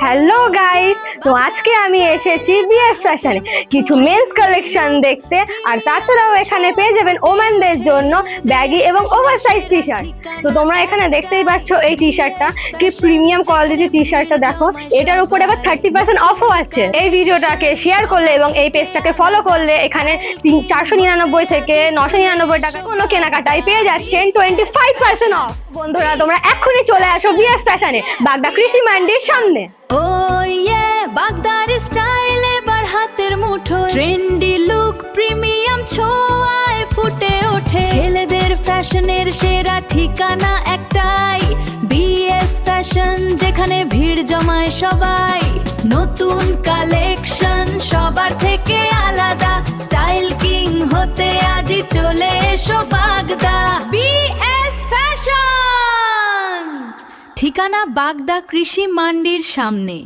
Hello guys, তো আজকে আমি এসেছি বিএস ফ্যাশনে কিছু মেন্স কালেকশন দেখতে। আর তাছাড়াও এখানে পেয়ে যাবেন ওমেনদের জন্য ব্যাগি এবং ওভারসাইজ টি শার্ট। তো তোমরা এখানে দেখতেই পাচ্ছ এই টি শার্টটা কি প্রিমিয়াম কোয়ালিটি টি শার্টটা দেখো, এটার উপরে আবার 30% অফও আছে। এই ভিডিওটাকে শেয়ার করলে এবং এই পেজটাকে ফলো করলে এখানে 499 থেকে 999 টাকা কোনো কেনাকাটায় পেয়ে যাচ্ছেন 25% অফ। বন্ধুরা, তোমরা এক্ষুনি চলে আসো বিএস ফ্যাশনে, বাগদা কৃষি মান্ডির সামনে। ও ইয়ে বাগদার স্টাইল এবার হাতের মুঠোয়, ট্রেন্ডি লুক প্রিমিয়াম ছোঁয়ায় ফুটে ওঠে। ছেলেদের ফ্যাশনের সেরা ঠিকানা একটাই, বিএস ফ্যাশন, যেখানে ভিড় জমায় সবাই। নতুন কালেকশন সবার থেকে আলাদা, স্টাইল কিং হতে আজই চলে এসো বাগদা বিএস ফ্যাশন। ঠিকানা বাগদা কৃষি মান্ডির সামনে।